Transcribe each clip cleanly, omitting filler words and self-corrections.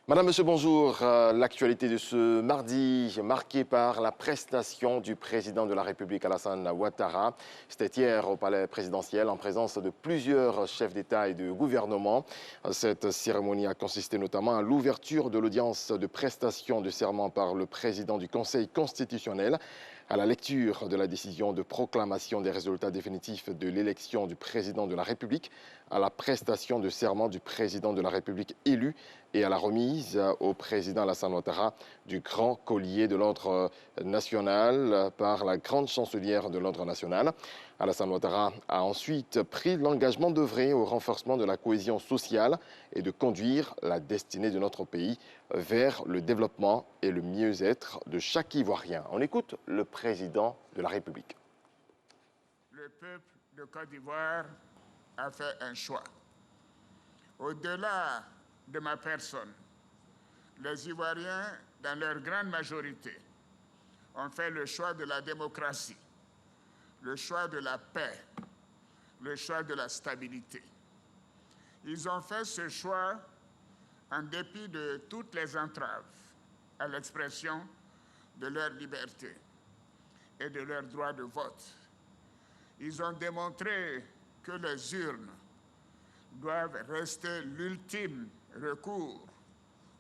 Madame, Monsieur, bonjour. L'actualité de ce mardi, marquée par la prestation du président de la République, Alassane Ouattara. C'était hier au palais présidentiel en présence de plusieurs chefs d'État et de gouvernement. Cette cérémonie a consisté notamment à l'ouverture de l'audience de prestation de serment par le président du Conseil constitutionnel, à la lecture de la décision de proclamation des résultats définitifs de l'élection du président de la République, à la prestation de serment du président de la République élu et à la remise au président Alassane Ouattara du grand collier de l'ordre national par la grande chancelière de l'ordre national. Alassane Ouattara a ensuite pris l'engagement d'œuvrer au renforcement de la cohésion sociale et de conduire la destinée de notre pays vers le développement et le mieux-être de chaque Ivoirien. On écoute le président de la République. Le peuple de Côte d'Ivoire a fait un choix. Au-delà de ma personne, les Ivoiriens, dans leur grande majorité, ont fait le choix de la démocratie, le choix de la paix, le choix de la stabilité. Ils ont fait ce choix en dépit de toutes les entraves à l'expression de leur liberté et de leur droit de vote. Ils ont démontré que les urnes doivent rester l'ultime recours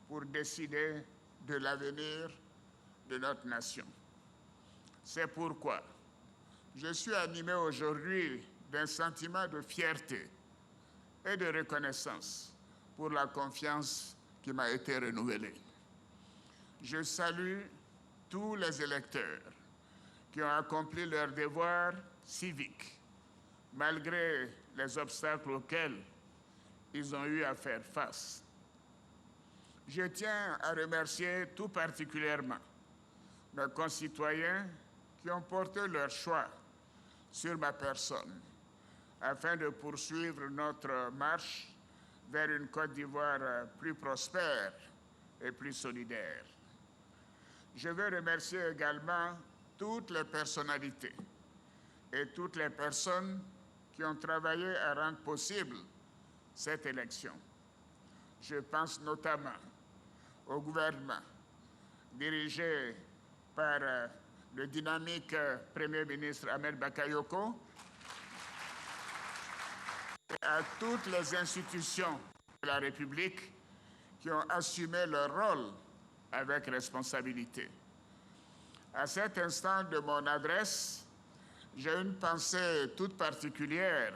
pour décider de l'avenir de notre nation. C'est pourquoi je suis animé aujourd'hui d'un sentiment de fierté et de reconnaissance pour la confiance qui m'a été renouvelée. Je salue tous les électeurs qui ont accompli leur devoir civique, malgré les obstacles auxquels ils ont eu à faire face. Je tiens à remercier tout particulièrement mes concitoyens qui ont porté leur choix sur ma personne afin de poursuivre notre marche vers une Côte d'Ivoire plus prospère et plus solidaire. Je veux remercier également toutes les personnalités et toutes les personnes qui ont travaillé à rendre possible cette élection. Je pense notamment au gouvernement dirigé par le dynamique Premier ministre Ahmed Bakayoko et à toutes les institutions de la République qui ont assumé leur rôle avec responsabilité. À cet instant de mon adresse, j'ai une pensée toute particulière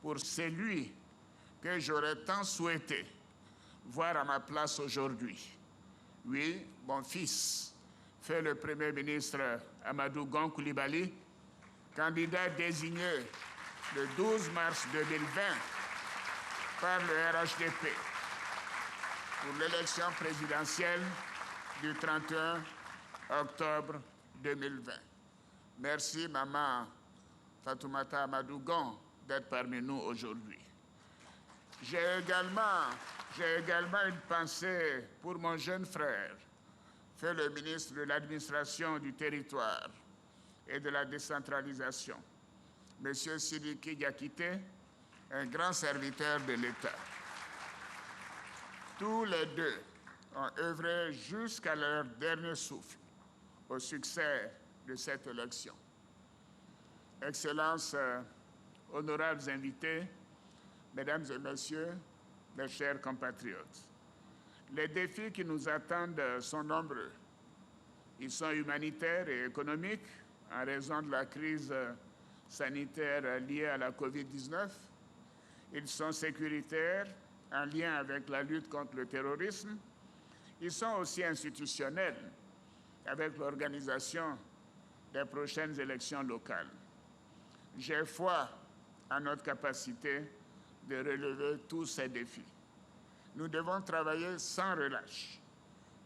pour celui que j'aurais tant souhaité voir à ma place aujourd'hui. Oui, mon fils, fait le Premier ministre Amadou Gon Coulibaly, candidat désigné le 12 mars 2020 par le RHDP pour l'élection présidentielle du 31 octobre 2020. Merci, maman Fatoumata Amadou Gon, d'être parmi nous aujourd'hui. J'ai également une pensée pour mon jeune frère, fait le ministre de l'Administration du Territoire et de la Décentralisation, M. Sidiki Diakité, un grand serviteur de l'État. Tous les deux ont œuvré jusqu'à leur dernier souffle au succès de cette élection. Excellences, honorables invités, Mesdames et Messieurs, mes chers compatriotes, les défis qui nous attendent sont nombreux. Ils sont humanitaires et économiques en raison de la crise sanitaire liée à la COVID-19. Ils sont sécuritaires en lien avec la lutte contre le terrorisme. Ils sont aussi institutionnels avec l'organisation des prochaines élections locales. J'ai foi en notre capacité de relever tous ces défis. Nous devons travailler sans relâche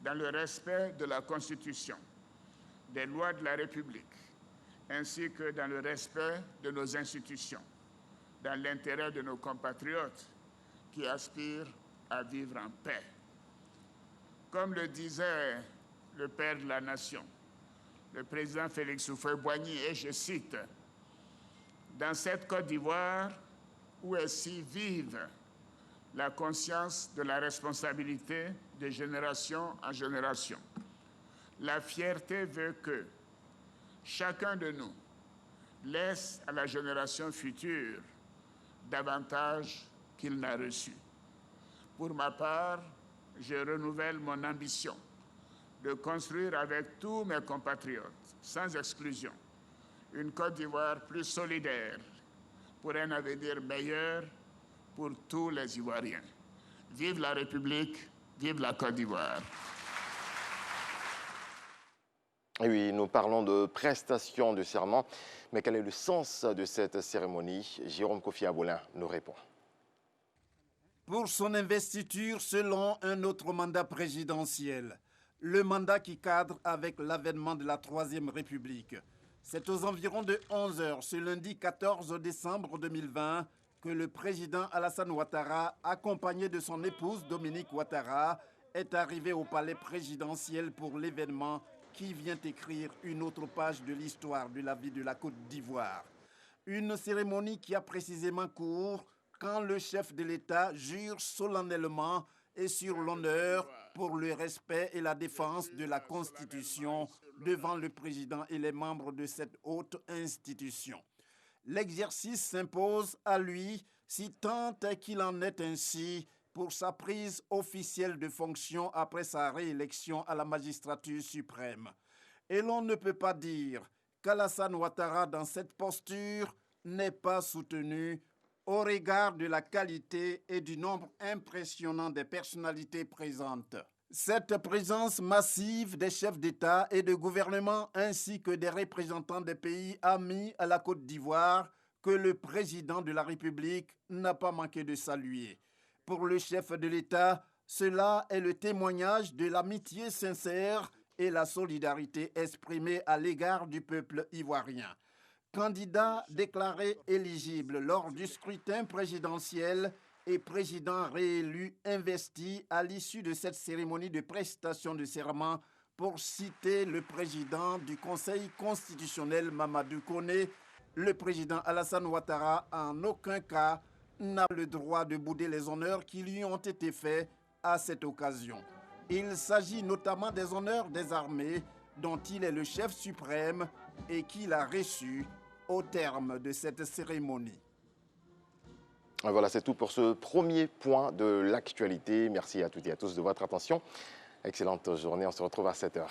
dans le respect de la Constitution, des lois de la République, ainsi que dans le respect de nos institutions, dans l'intérêt de nos compatriotes qui aspirent à vivre en paix. Comme le disait le père de la nation, le président Félix Houphouët-Boigny, et je cite, « Dans cette Côte d'Ivoire où est si vive la conscience de la responsabilité de génération en génération. La fierté veut que chacun de nous laisse à la génération future davantage qu'il n'a reçu. Pour ma part, je renouvelle mon ambition de construire avec tous mes compatriotes, sans exclusion, une Côte d'Ivoire plus solidaire pour un avenir meilleur pour tous les Ivoiriens. Vive la République, vive la Côte d'Ivoire. Oui, nous parlons de prestation de serment, mais quel est le sens de cette cérémonie? Jérôme Kofi Abolin nous répond. Pour son investiture selon un autre mandat présidentiel, le mandat qui cadre avec l'avènement de la Troisième République. C'est aux environs de 11 h ce lundi 14 décembre 2020 que le président Alassane Ouattara, accompagné de son épouse Dominique Ouattara, est arrivé au palais présidentiel pour l'événement qui vient écrire une autre page de l'histoire de la vie de la Côte d'Ivoire. Une cérémonie qui a précisément cours quand le chef de l'État jure solennellement et sur l'honneur pour le respect et la défense de la Constitution devant le président et les membres de cette haute institution. L'exercice s'impose à lui, si tant est qu'il en est ainsi, pour sa prise officielle de fonction après sa réélection à la magistrature suprême. Et l'on ne peut pas dire qu'Alassane Ouattara, dans cette posture, n'est pas soutenu au regard de la qualité et du nombre impressionnant des personnalités présentes. Cette présence massive des chefs d'État et de gouvernement ainsi que des représentants des pays amis à la Côte d'Ivoire que le président de la République n'a pas manqué de saluer. Pour le chef de l'État, cela est le témoignage de l'amitié sincère et la solidarité exprimée à l'égard du peuple ivoirien. Candidat déclaré éligible lors du scrutin présidentiel et président réélu investi à l'issue de cette cérémonie de prestation de serment, pour citer le président du Conseil constitutionnel Mamadou Koné, le président Alassane Ouattara en aucun cas n'a le droit de bouder les honneurs qui lui ont été faits à cette occasion. Il s'agit notamment des honneurs des armées dont il est le chef suprême et qu'il a reçu au terme de cette cérémonie. Voilà, c'est tout pour ce premier point de l'actualité. Merci à toutes et à tous de votre attention. Excellente journée, on se retrouve à 7 h.